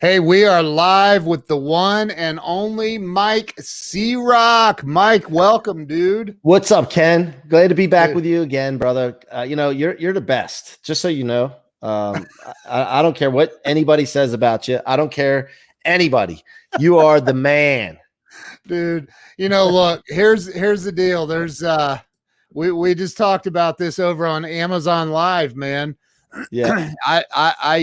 Hey, we are live with the one and only Mike C-Roc. Mike, welcome, dude. What's up, Ken? Glad to be back Dude. with you again, brother. You're the best. Just so you know, I don't care what anybody says about you. I don't care anybody. You are the man, Dude. Look, here's the deal. We just talked about this over on Amazon Live, man. Yeah. I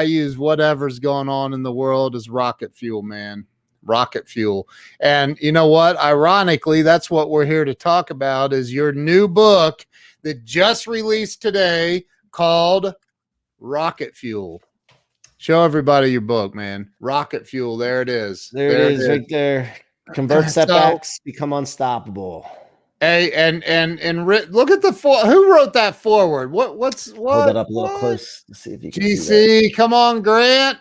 use whatever's going on in the world as rocket fuel, man. Rocket fuel. And you know what? Ironically, that's what we're here to talk about is your new book that just released today called Rocket Fuel. Show everybody your book, man. Rocket Fuel. There it is. There it is, right there. Convert setbacks, become unstoppable. Hey, and look at who wrote that forward? What's Hold that up a little close to see if you can GC, see that. come on, Grant.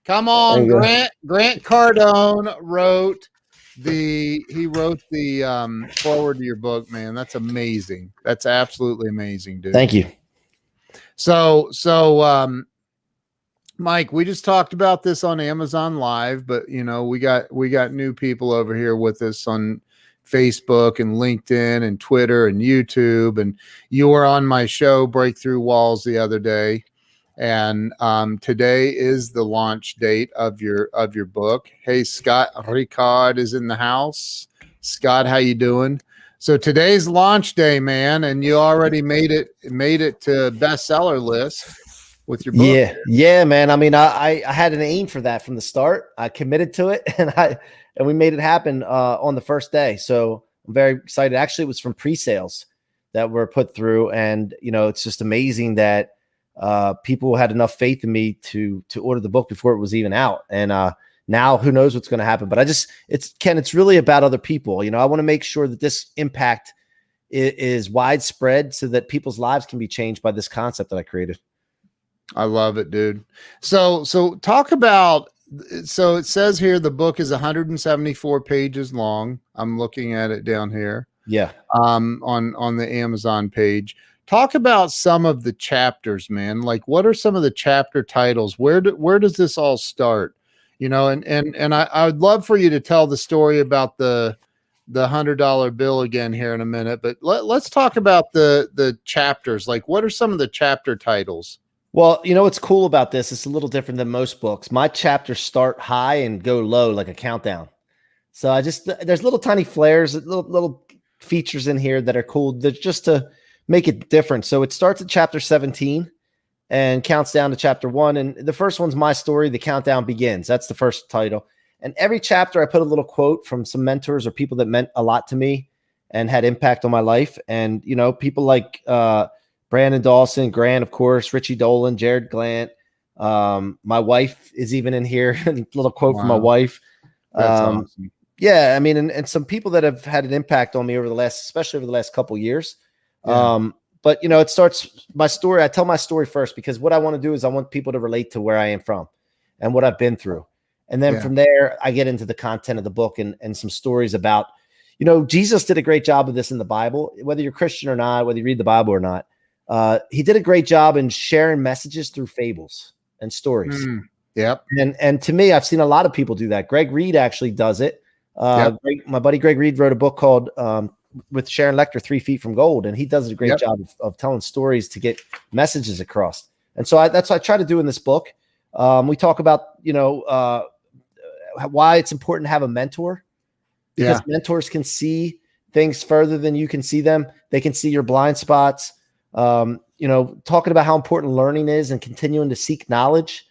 Come on, Grant. Grant Cardone wrote the forward to your book, man. That's amazing. That's absolutely amazing, dude. Thank you. So Mike, we just talked about this on Amazon Live, but we got new people over here with us on Facebook and LinkedIn and Twitter and YouTube. And you were on my show Breakthrough Walls the other day. And today is the launch date of your book. Hey, Scott Ricard is in the house. Scott, how you doing? So today's launch day, man, and you already made it to bestseller list with your book. Yeah, man. I mean, I had an aim for that from the start. I committed to it, and we made it happen on the first day. So I'm very excited. Actually, it was from pre-sales that were put through, and it's just amazing that people had enough faith in me to order the book before it was even out. And now who knows what's going to happen, but it's really about other people. I want to make sure that this impact is widespread so that people's lives can be changed by this concept that I created. I love it, dude. So talk about, so it says here, the book is 174 pages long. I'm looking at it down here. Yeah. On the Amazon page. Talk about some of the chapters, man. Like, what are some of the chapter titles? Where does this all start? And I would love for you to tell the story about the $100 bill again here in a minute, but let's talk about the chapters. Like, what are some of the chapter titles? Well, what's cool about this? It's a little different than most books. My chapters start high and go low, like a countdown. So there's little tiny flares, little features in here that are cool. They're just to make it different. So it starts at chapter 17 and counts down to chapter 1. And the first one's my story. The countdown begins. That's the first title. And every chapter I put a little quote from some mentors or people that meant a lot to me and had impact on my life. And, people like Brandon Dawson, Grant, of course, Richie Dolan, Jared Glant. My wife is even in here. A little quote from my wife. That's awesome. Yeah, I mean, and some people that have had an impact on me especially over the last couple of years. Yeah. But it starts my story. I tell my story first because what I want to do is I want people to relate to where I am from and what I've been through. And then from there, I get into the content of the book and some stories about, Jesus did a great job of this in the Bible, whether you're Christian or not, whether you read the Bible or not. He did a great job in sharing messages through fables and stories. Yep. And to me, I've seen a lot of people do that. Greg Reed actually does it. My buddy Greg Reed wrote a book called with Sharon Lecter, 3 Feet from Gold, and he does a great job of telling stories to get messages across. And so that's what I try to do in this book. We talk about why it's important to have a mentor, because mentors can see things further than you can see them. They can see your blind spots. Talking about how important learning is and continuing to seek knowledge.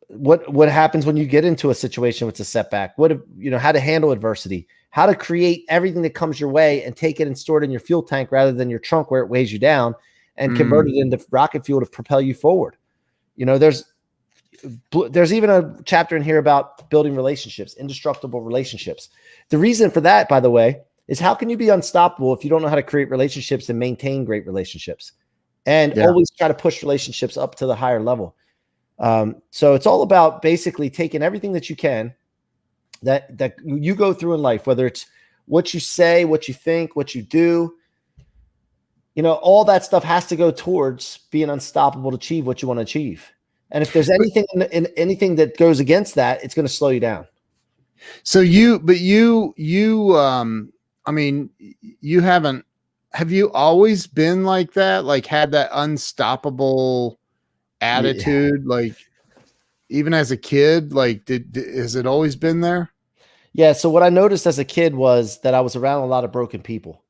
What happens when you get into a situation with a setback? How to handle adversity, how to create everything that comes your way and take it and store it in your fuel tank rather than your trunk where it weighs you down, and convert it into rocket fuel to propel you forward. There's even a chapter in here about building relationships, indestructible relationships. The reason for that, by the way, is how can you be unstoppable if you don't know how to create relationships and maintain great relationships and always try to push relationships up to the higher level? So it's all about basically taking everything that you can that you go through in life, whether it's what you say, what you think, what you do, all that stuff has to go towards being unstoppable to achieve what you want to achieve. And if there's anything in anything that goes against that, it's going to slow you down. So I mean, have you always been like that? Like had that unstoppable attitude? Like even as a kid, like has it always been there? Yeah. So what I noticed as a kid was that I was around a lot of broken people,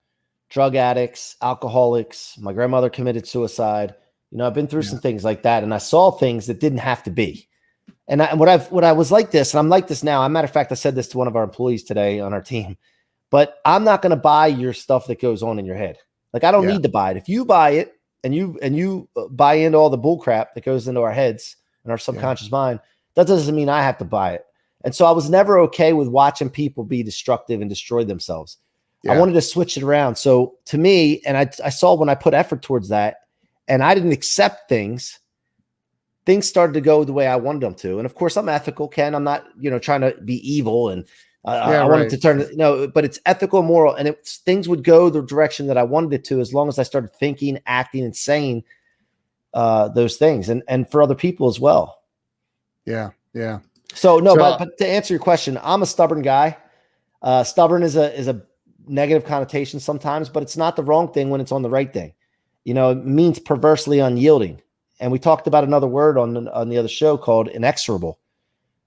drug addicts, alcoholics. My grandmother committed suicide. I've been through some things like that, and I saw things that didn't have to be. And what I was like this, and I'm like this now. As a matter of fact, I said this to one of our employees today on our team, but I'm not going to buy your stuff that goes on in your head. Like, I don't need to buy it. If you buy it and you buy into all the bull crap that goes into our heads and our subconscious mind, that doesn't mean I have to buy it. And so I was never okay with watching people be destructive and destroy themselves. I wanted to switch it around. So to me, and I saw when I put effort towards that and I didn't accept things started to go the way I wanted them to. And of course I'm ethical, Ken. I'm not, trying to be evil and I wanted to turn it, but it's ethical and moral. And things would go the direction that I wanted it to, as long as I started thinking, acting, and saying those things and for other people as well. Yeah. Yeah. So no, but to answer your question, I'm a stubborn guy. Stubborn is a negative connotation sometimes, but it's not the wrong thing when it's on the right thing. It means perversely unyielding. And we talked about another word on the other show called inexorable.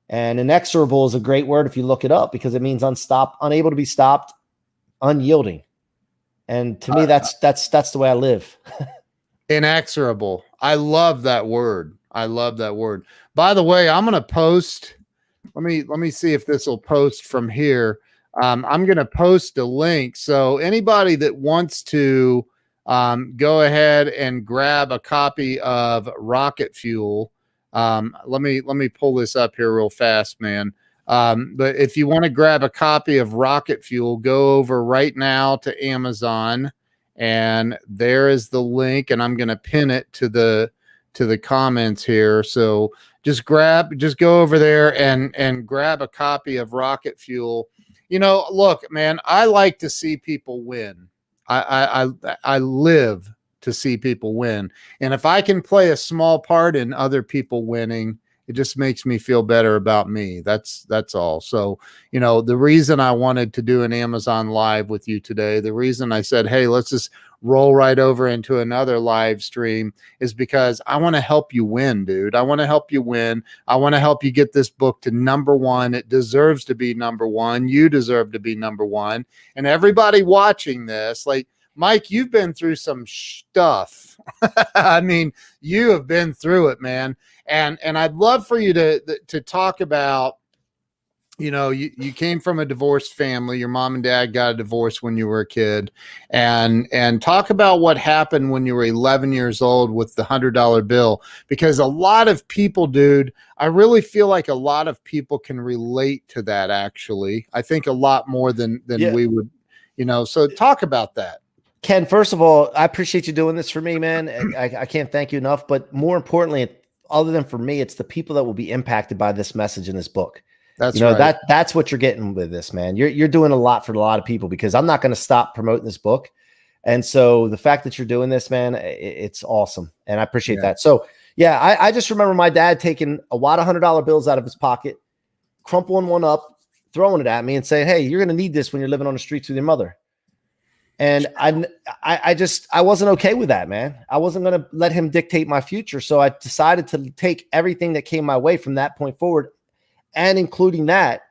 And inexorable is a great word if you look it up, because it means unable to be stopped, unyielding. And to me, that's the way I live. Inexorable. I love that word. I love that word. By the way, I'm going to post. Let me see if this will post from here. I'm going to post a link. So anybody that wants to go ahead and grab a copy of Rocket Fuel. Let me pull this up here real fast, man. But if you want to grab a copy of Rocket Fuel, go over right now to Amazon, and there is the link, and I'm going to pin it to the comments here. So just go over there and grab a copy of Rocket Fuel. Look, man, I like to see people win. I live to see people win. And if I can play a small part in other people winning, it just makes me feel better about me. That's all. So, the reason I wanted to do an Amazon Live with you today, the reason I said, hey, let's just roll right over into another live stream, is because I want to help you win, dude. I want to help you win. I want to help you get this book to #1. It deserves to be #1. You deserve to be #1. And everybody watching this, like, Mike, you've been through some stuff. I mean, you have been through it, man. And I'd love for you to talk about, you came from a divorced family. Your mom and dad got a divorce when you were a kid, and talk about what happened when you were 11 years old with the $100 bill, because a lot of people, dude, I really feel like a lot of people can relate to that. Actually, I think a lot more than we would, so talk about that. Ken, first of all, I appreciate you doing this for me, man. I can't thank you enough. But more importantly, other than for me, it's the people that will be impacted by this message in this book. That's right. That's what you're getting with this, man. You're doing a lot for a lot of people, because I'm not going to stop promoting this book. And so the fact that you're doing this, man, it's awesome. And I appreciate that. So yeah, I just remember my dad taking a wad of $100 bills out of his pocket, crumpling one up, throwing it at me and saying, hey, you're going to need this when you're living on the streets with your mother. And I wasn't okay with that, man. I wasn't going to let him dictate my future. So I decided to take everything that came my way from that point forward, and including that,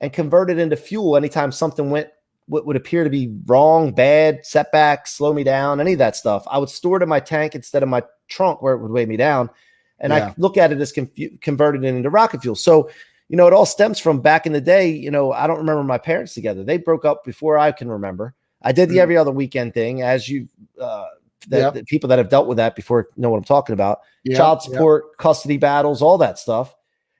and convert it into fuel anytime something went what would appear to be wrong, bad, setback, slow me down, any of that stuff. I would store it in my tank instead of my trunk where it would weigh me down. And I look at it as converted it into rocket fuel. So, it all stems from back in the day. I don't remember my parents together. They broke up before I can remember. I did the every other weekend thing, as you, the people that have dealt with that before know what I'm talking about. Child support, custody battles, all that stuff.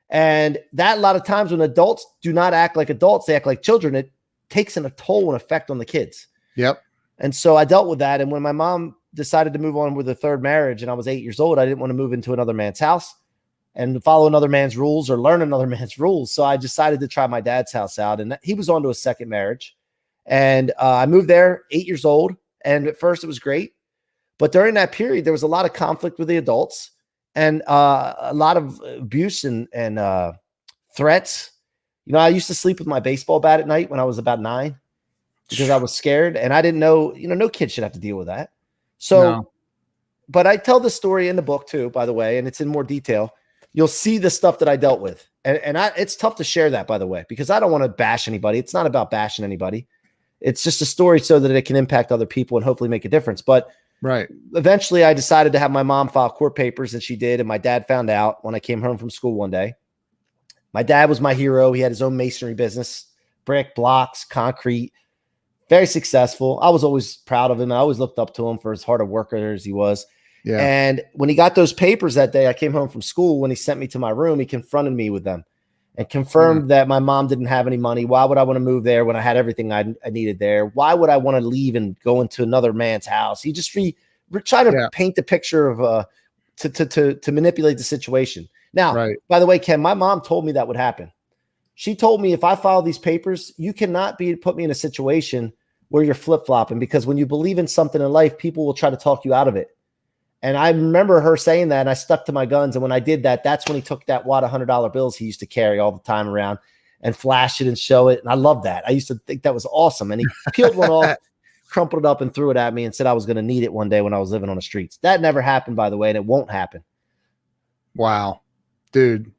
And that, a lot of times when adults do not act like adults, they act like children, it takes a toll and effect on the kids. Yep. And so I dealt with that. And when my mom decided to move on with a third marriage and I was 8 years old, I didn't want to move into another man's house and follow another man's rules or learn another man's rules. So I decided to try my dad's house out, and he was on to a second marriage. And I moved there 8 years old. And at first it was great. But during that period, there was a lot of conflict with the adults. and a lot of abuse and threats. You know, I used to sleep with my baseball bat at night when I was about 9 because I was scared, and I didn't know, you know, no kid should have to deal with that. So, No. but I tell the story in the book too, by the way, and it's in more detail. You'll see the stuff that I dealt with. And it's tough to share that, by the way, because I don't want to bash anybody. It's not about bashing anybody. It's just a story so that it can impact other people and hopefully make a difference. But Right. eventually I decided to have my mom file court papers, and she did. And my dad found out when I came home from school one day. My dad was my hero. He had his own masonry business, brick, blocks, concrete, very successful. I was always proud of him. I always looked up to him for as hard a worker as he was. Yeah. And when he got those papers that day, I came home from school. When he sent me to my room, he confronted me with them and confirmed that my mom didn't have any money. Why would I want to move there when I had everything I needed there? Why would I want to leave and go into another man's house? He just trying to paint the picture of to manipulate the situation. Now, by the way, Ken, my mom told me that would happen. She told me if I file these papers, you cannot put me in a situation where you're flip-flopping, because when you believe in something in life, people will try to talk you out of it. And I remember her saying that, and I stuck to my guns. And when I did that, that's when he took that wad of $100 bills he used to carry all the time around and flash it and show it. And I loved that. I used to think that was awesome. And he peeled one off, crumpled it up, and threw it at me and said I was going to need it one day when I was living on the streets. That never happened, by the way, and it won't happen. Wow, dude.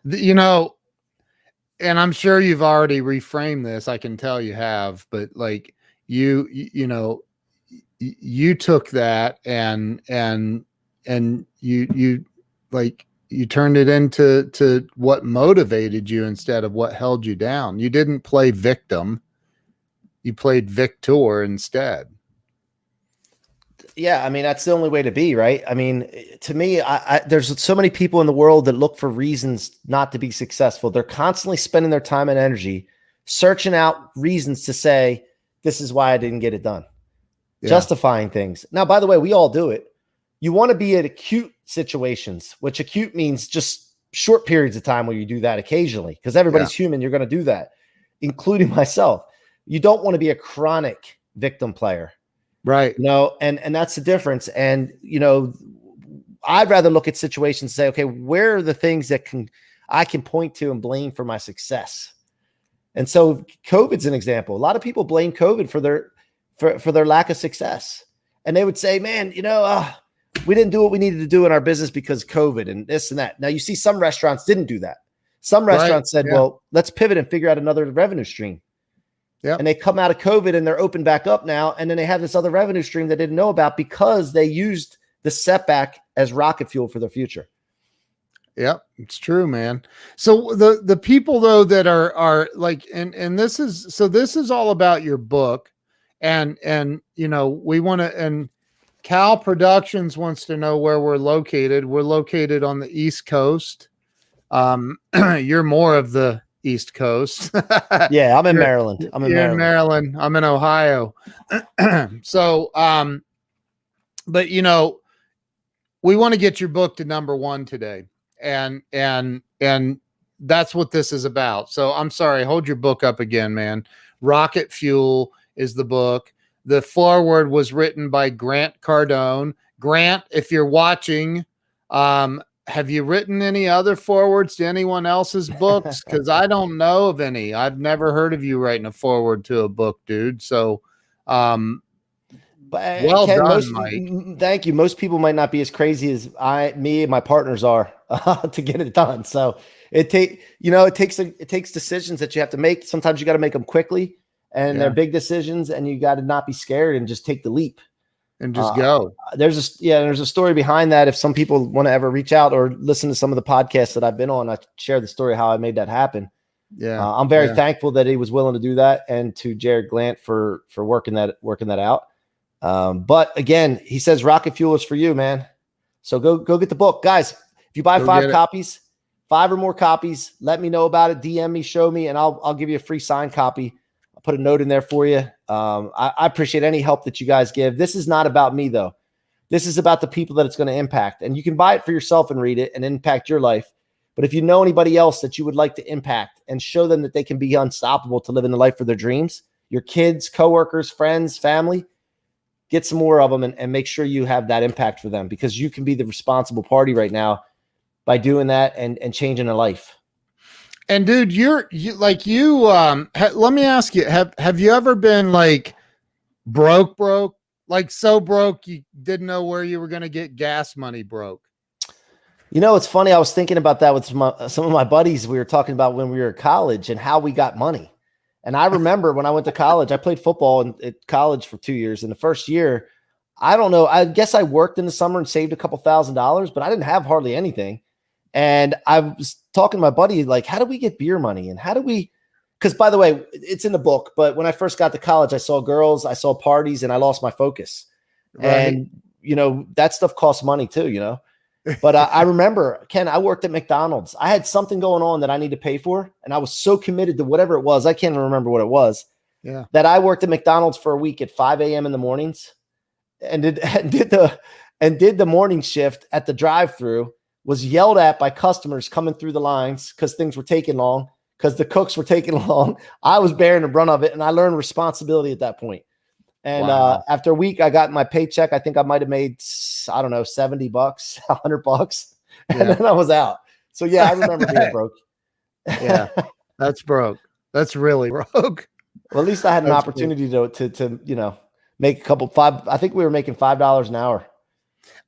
You know, and I'm sure you've already reframed this. I can tell you have, but like you know, you took that and you like you turned it into what motivated you instead of what held you down. You didn't play victim. You played victor instead. Yeah, I mean, that's the only way to be, right? I mean, to me, there's so many people in the world that look for reasons not to be successful. They're constantly spending their time and energy searching out reasons to say, this is why I didn't get it done. Yeah. Justifying things. Now, by the way, we all do it. You want to be at acute situations, which acute means just short periods of time where you do that occasionally, because everybody's human. You're going to do that, including myself. You don't want to be a chronic victim player. Right. You know, and that's the difference. And, you know, I'd rather look at situations and say, okay, where are the things that I can point to and blame for my success? And so COVID's an example. A lot of people blame COVID for their lack of success. And they would say, man, you know, we didn't do what we needed to do in our business because COVID and this and that. Now you see some restaurants didn't do that. Some restaurants said, well, let's pivot and figure out another revenue stream. Yeah. And they come out of COVID and they're open back up now. And then they have this other revenue stream they didn't know about because they used the setback as rocket fuel for their future. Yep, it's true, man. So the people though that are like, and this is all about your book, and you know, we want to, and Cal Productions wants to know where we're located. We're located on the East Coast. You're more of the East Coast. Yeah, I'm in Maryland. I'm in Maryland. I'm in Ohio. So, but you know, we want to get your book to #1 today. And that's what this is about. So I'm sorry, hold your book up again, man. Rocket Fuel is the book. The foreword was written by Grant Cardone. Grant, if you're watching, have you written any other forewords to anyone else's books? Because I don't know of any. I've never heard of you writing a foreword to a book, dude. So well Ken, done, Mike. Thank you. Most people might not be as crazy as me and my partners are to get it done. So it takes decisions that you have to make. Sometimes you got to make them quickly, and they're big decisions, and you got to not be scared and just take the leap and just go. There's a story behind that. If some people want to ever reach out or listen to some of the podcasts that I've been on, I share the story how I made that happen. Yeah, I'm very thankful that he was willing to do that, and to Jared Glant for working that out. But again, he says rocket fuel is for you, man. So go get the book, guys. If you buy 5 copies, 5 or more copies, let me know about it. DM me, show me, and I'll give you a free signed copy. I'll put a note in there for you. I appreciate any help that you guys give. This is not about me though. This is about the people that it's going to impact, and you can buy it for yourself and read it and impact your life. But if you know anybody else that you would like to impact and show them that they can be unstoppable to live in the life of their dreams, your kids, coworkers, friends, family, get some more of them and make sure you have that impact for them, because you can be the responsible party right now by doing that and changing a life. And dude, let me ask you, have you ever been like broke, like so broke you didn't know where you were going to get gas money broke? You know, it's funny. I was thinking about that with some of my buddies. We were talking about when we were at college and how we got money. And I remember when I went to college, I played football at college for 2 years. In the first year, I don't know, I guess I worked in the summer and saved a couple $1,000s, but I didn't have hardly anything. And I was talking to my buddy, like, how do we get beer money? And how do we, because by the way, it's in the book, but when I first got to college, I saw girls, I saw parties, and I lost my focus. Right. And, you know, that stuff costs money too, you know. But I remember, Ken, I worked at McDonald's. I had something going on that I need to pay for, and I was so committed to whatever it was. I can't even remember what it was. Yeah. That I worked at McDonald's for a week at 5 a.m. in the mornings, and did the morning shift at the drive-through. Was yelled at by customers coming through the lines because things were taking long, because the cooks were taking long. I was bearing the brunt of it, and I learned responsibility at that point. And after a week, I got my paycheck. I think I might have made, I don't know, $70, $100, and then I was out. So yeah, I remember being broke. Yeah, that's broke. That's really broke. Well, at least I had an opportunity to you know, make a couple five. I think we were making $5 an hour.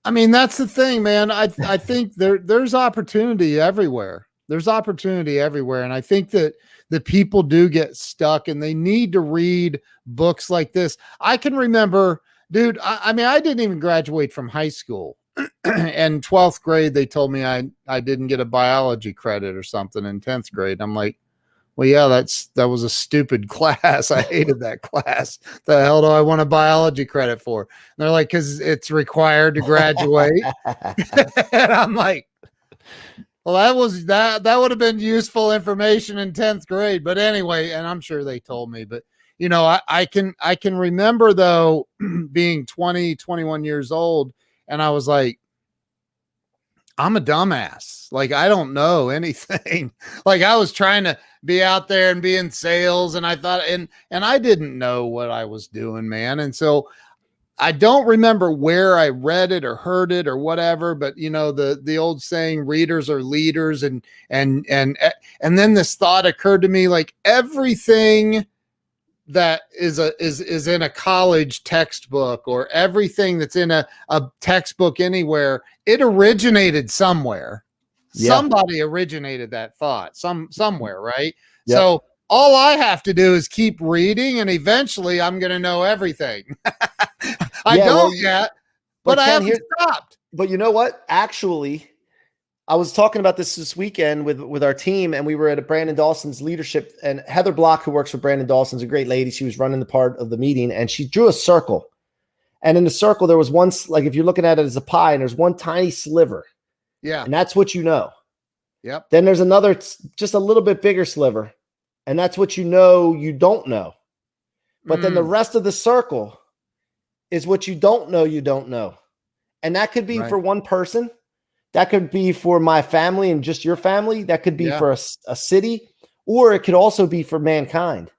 I mean, that's the thing, man. I think there's opportunity everywhere. There's opportunity everywhere. And I think that the people do get stuck and they need to read books like this. I can remember, dude, I mean, I didn't even graduate from high school. And 12th grade, they told me I didn't get a biology credit or something in 10th grade. I'm like, well, yeah, that was a stupid class. I hated that class. The hell do I want a biology credit for? And they're like, because it's required to graduate. And I'm like, well, that would have been useful information in 10th grade. But anyway, and I'm sure they told me, but you know, I can remember though being 20, 21 years old, and I was like, I'm a dumbass. Like, I don't know anything. Like, I was trying to be out there and be in sales, and I thought, and I didn't know what I was doing, man. And so I don't remember where I read it or heard it or whatever, but you know, the old saying, readers are leaders. And then this thought occurred to me, like, everything that is in a college textbook, or everything that's in a textbook anywhere, it originated somewhere. Yep. Somebody originated that thought somewhere, right? Yep. So all I have to do is keep reading, and eventually I'm going to know everything. I don't yet, but I haven't stopped. But you know what? Actually, I was talking about this weekend with our team, and we were at a Brandon Dawson's leadership, and Heather Block, who works for Brandon Dawson's a great lady. She was running the part of the meeting, and she drew a circle. And in the circle, there was one, like, if you're looking at it as a pie, and there's one tiny sliver. Yeah. And that's what you know. Yep. Then there's another, just a little bit bigger sliver. And that's what you know you don't know. But then the rest of the circle is what you don't know you don't know. And that could be for one person. That could be for my family and just your family. That could be for a city, or it could also be for mankind.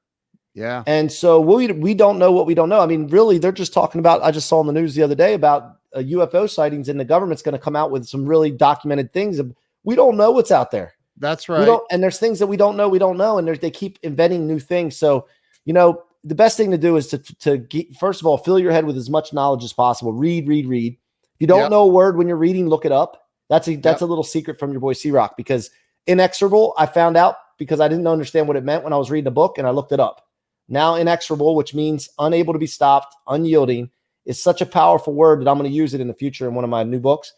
Yeah. And so we don't know what we don't know. I mean, really, they're just talking about, I just saw in the news the other day about UFO sightings, and the government's going to come out with some really documented things. We don't know what's out there. That's right. And there's things that we don't know. And they keep inventing new things. So, you know, the best thing to do is to get, first of all, fill your head with as much knowledge as possible. Read. If you don't know a word when you're reading, look it up. That's a little secret from your boy C-Roc, because inexorable, I found out because I didn't understand what it meant when I was reading a book, and I looked it up. Now, inexorable, which means unable to be stopped, unyielding, is such a powerful word that I'm going to use it in the future in one of my new books.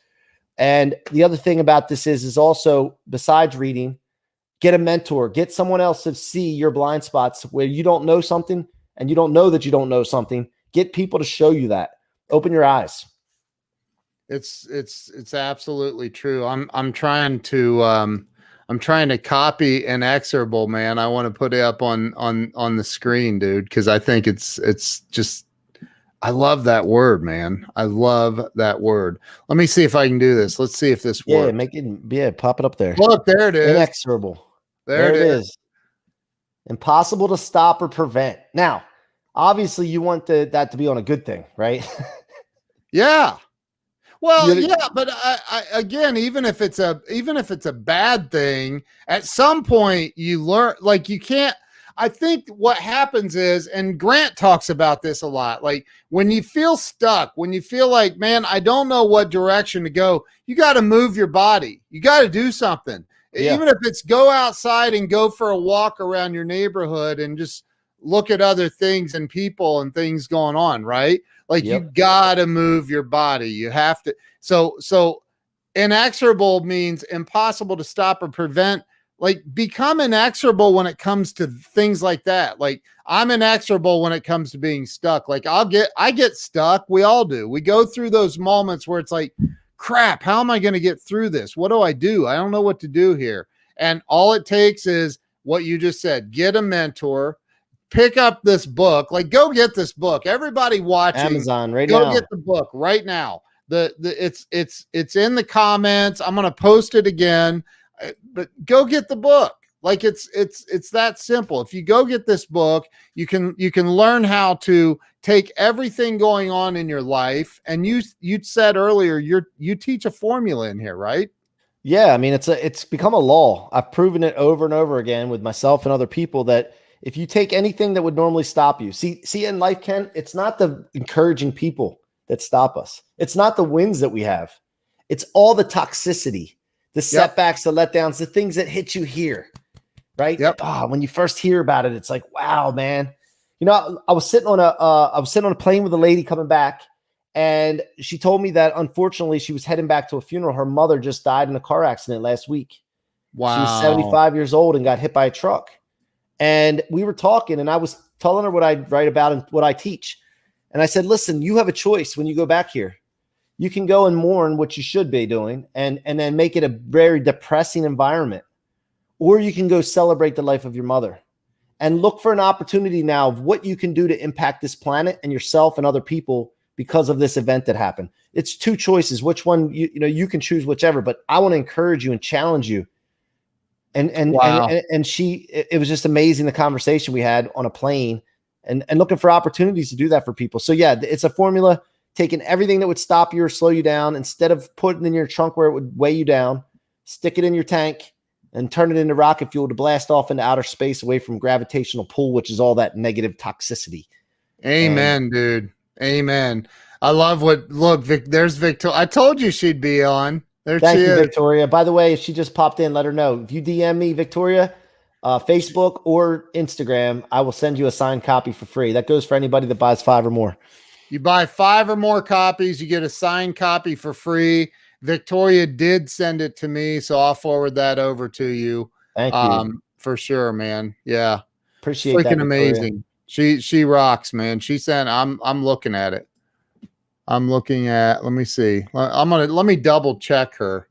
And the other thing about this is also, besides reading, get a mentor, get someone else to see your blind spots where you don't know something and you don't know that you don't know something. Get people to show you that. Open your eyes. It's absolutely true. I'm trying to copy inexorable, man. I want to put it up on the screen, dude, because I think it's just, I love that word, man. I love that word. Let me see if I can do this. Let's see if this works. Pop it up there. Look, there it is. Inexorable. There it is. Impossible to stop or prevent. Now, obviously you want that to be on a good thing, right? Yeah. Well, You- yeah, but again, even if it's a bad thing, at some point you learn. Like you can't. I think what happens is, and Grant talks about this a lot. Like when you feel stuck, when you feel like, man, I don't know what direction to go, you got to move your body. You got to do something, Yeah. even if it's go outside and go for a walk around your neighborhood and just look at other things and people and things going on. Right. Like you Yep. gotta move your body. You have to. So inexorable means impossible to stop or prevent. Like become inexorable when it comes to things like that. Like I'm inexorable when it comes to being stuck. Like I get stuck. We all do. We go through those moments where it's like, crap, how am I going to get through this? What do? I don't know what to do here. And all it takes is what you just said. Get a mentor, pick up this book. Like go get this book. Everybody watching, Amazon right go now. get the book right now. It's in the comments. I'm gonna post it again, but go get the book. Like it's that simple. If you go get this book, you can learn how to take everything going on in your life. And you said earlier you teach a formula in here, right? Yeah, I mean it's become a law. I've proven it over and over again with myself and other people that if you take anything that would normally stop you, see in life, Ken, it's not the encouraging people that stop us. It's not the wins that we have. It's all the toxicity, the setbacks, the letdowns, the things that hit you here, right? Yep. When you first hear about it, it's like, wow, man. You know, I was sitting on a plane with a lady coming back, and she told me that unfortunately she was heading back to a funeral. Her mother just died in a car accident last week. Wow. She was 75 years old and got hit by a truck. And we were talking, and I was telling her what I write about and what I teach. And I said, listen, you have a choice when you go back here. You can go and mourn what you should be doing and then make it a very depressing environment. Or you can go celebrate the life of your mother and look for an opportunity now of what you can do to impact this planet and yourself and other people because of this event that happened. It's two choices. Which one, you can choose whichever, but I want to encourage you and challenge you. And Wow. it was just amazing the conversation we had on a plane and looking for opportunities to do that for people. So yeah, it's a formula, taking everything that would stop you or slow you down, instead of putting it in your trunk where it would weigh you down, stick it in your tank and turn it into rocket fuel to blast off into outer space away from gravitational pull, which is all that negative toxicity. Amen, dude. Amen. I love there's Victoria. I told you she'd be on. Thank you, Victoria. By the way, if she just popped in, let her know. If you DM me, Victoria, Facebook or Instagram, I will send you a signed copy for free. That goes for anybody that buys 5 or more. You buy 5 or more copies, you get a signed copy for free. Victoria did send it to me, so I'll forward that over to you. Thank you. For sure, man. Yeah. Appreciate Freaking that, amazing. She rocks, man. She sent, I'm looking at it. Let me see. Let me double check her.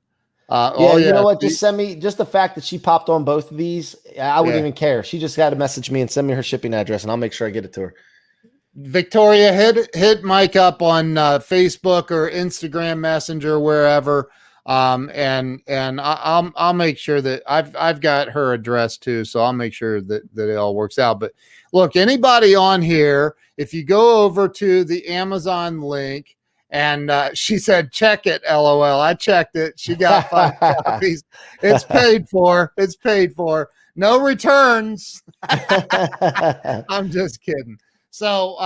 You know what? Just send me just the fact that she popped on both of these. I wouldn't even care. She just got to message me and send me her shipping address, and I'll make sure I get it to her. Victoria, hit Mike up on Facebook or Instagram Messenger, wherever. And I'll make sure that I've got her address too, so I'll make sure that it all works out. But look, anybody on here, if you go over to the Amazon link, and she said, check it, LOL. I checked it. She got 5 copies. It's paid for. It's paid for. No returns. I'm just kidding. So,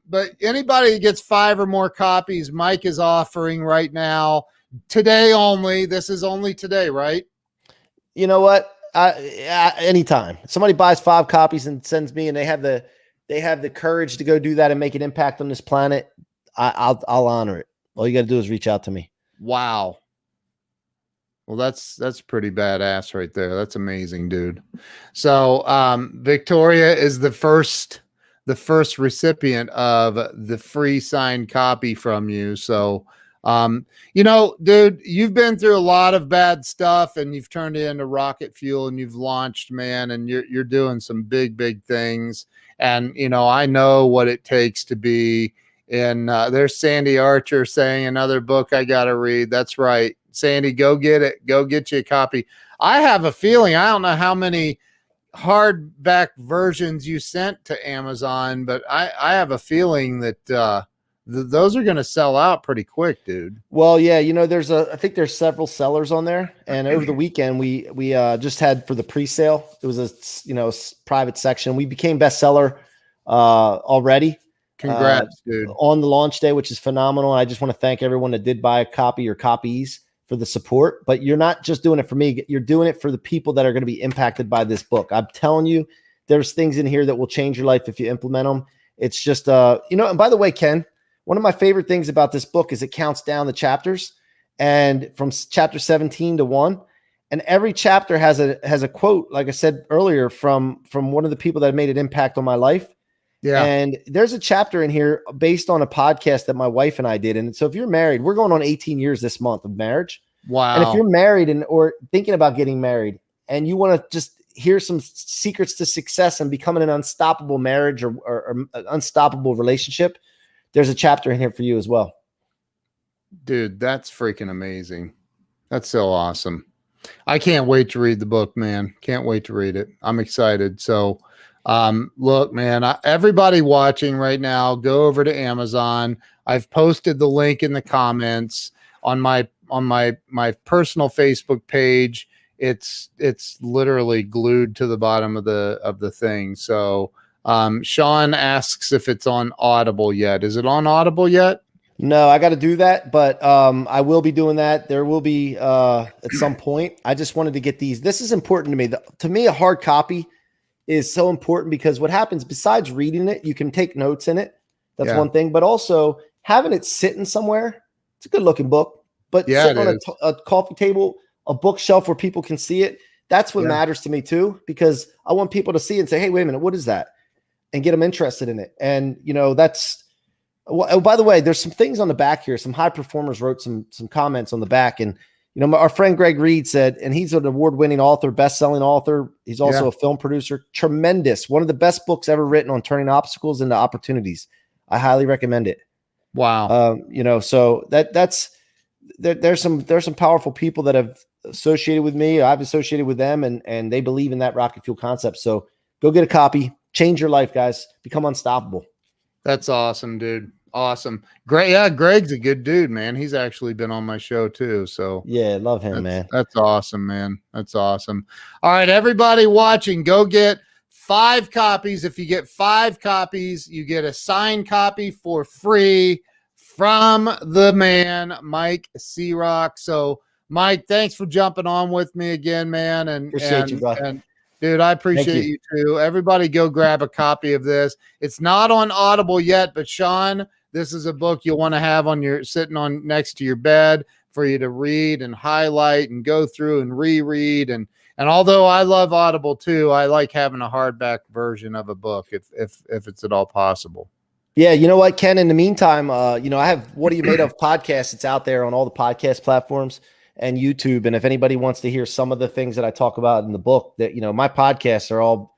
but anybody that gets 5 or more copies, Mike is offering right now, today only. This is only today, right? You know what? Anytime somebody buys 5 copies and sends me, and they have the courage to go do that and make an impact on this planet, I'll honor it. All you got to do is reach out to me. Wow. Well, that's pretty badass right there. That's amazing, dude. So, Victoria is the first recipient of the free signed copy from you. So, dude, you've been through a lot of bad stuff, and you've turned it into rocket fuel, and you've launched, man, and you're doing some big things. And, I know what it takes to be in, there's Sandy Archer saying another book I got to read. That's right. Sandy, go get it. Go get you a copy. I have a feeling, I don't know how many hardback versions you sent to Amazon, but I have a feeling that those are going to sell out pretty quick, dude. Well, yeah, I think there's several sellers on there, and over the weekend we just had for the pre-sale. It was a private section. We became bestseller already. Congrats, dude. On the launch day, which is phenomenal. I just want to thank everyone that did buy a copy or copies for the support. But you're not just doing it for me. You're doing it for the people that are going to be impacted by this book. I'm telling you, there's things in here that will change your life if you implement them. It's just, and by the way, Ken, one of my favorite things about this book is it counts down the chapters, and from chapter 17 to 1. And every chapter has a quote, like I said earlier, from one of the people that made an impact on my life. Yeah. And there's a chapter in here based on a podcast that my wife and I did. And so if you're married, we're going on 18 years this month of marriage. Wow. And if you're married or thinking about getting married and you want to just hear some secrets to success and becoming an unstoppable marriage or an unstoppable relationship, there's a chapter in here for you as well. Dude, that's freaking amazing. That's so awesome. I can't wait to read the book, man. Can't wait to read it. I'm excited. So, look, man, everybody watching right now, go over to Amazon. I've posted the link in the comments on my personal Facebook page. It's literally glued to the bottom of the thing. So, Sean asks if it's on Audible yet. Is it on Audible yet? No, I got to do that, but I will be doing that. There will be at some point. I just wanted to get these. This is important to me. To me, a hard copy is so important because what happens besides reading it, you can take notes in it. That's one thing, but also having it sitting somewhere. It's a good looking book, but sitting on a coffee table, a bookshelf where people can see it. That's what matters to me too, because I want people to see it and say, hey, wait a minute, what is that? And get them interested in it. And that's, oh, by the way, there's some things on the back here. Some high performers wrote some comments on the back. And, our friend Greg Reed said, and he's an award-winning author, best-selling author. He's also a film producer. Tremendous. One of the best books ever written on turning obstacles into opportunities. I highly recommend it. Wow. So there's some powerful people that have associated with me. I've associated with them, and they believe in that rocket fuel concept. So go get a copy. Change your life, guys. Become unstoppable. That's awesome, dude. Awesome. Great. Yeah, Greg's a good dude, man. He's actually been on my show too. So yeah, love him, man. That's awesome, man. That's awesome. All right, everybody watching, go get 5 copies. If you get 5 copies, you get a signed copy for free from the man, Mike C-Roc. So, Mike, thanks for jumping on with me again, man. And appreciate you, bro. Dude, I appreciate you too. Everybody go grab a copy of this. It's not on Audible yet, but Sean, this is a book you'll want to have sitting on next to your bed for you to read and highlight and go through and reread. And although I love Audible too, I like having a hardback version of a book if it's at all possible. Yeah, you know what, Ken? In the meantime, I have What Are You Made Of podcast. It's out there on all the podcast platforms and YouTube. And if anybody wants to hear some of the things that I talk about in the book, that my podcasts are all,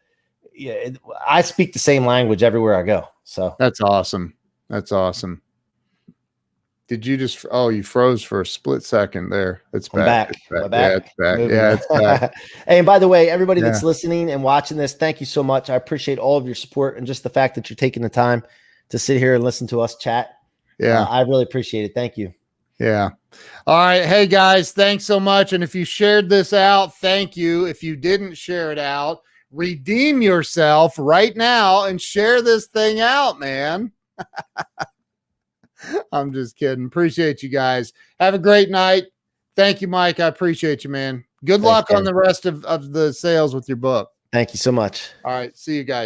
I speak the same language everywhere I go. So that's awesome. That's awesome. Did you just? Oh, you froze for a split second there. It's back. It's back. Yeah, it's back. Yeah, it's back. Hey, and by the way, everybody that's listening and watching this, thank you so much. I appreciate all of your support and just the fact that you're taking the time to sit here and listen to us chat. Yeah, I really appreciate it. Thank you. Yeah. All right. Hey, guys, thanks so much. And if you shared this out, thank you. If you didn't share it out, redeem yourself right now and share this thing out, man. I'm just kidding. Appreciate you guys. Have a great night. Thank you, Mike. I appreciate you, man. Good luck on the rest of the sales with your book. Thank you so much. All right. See you guys.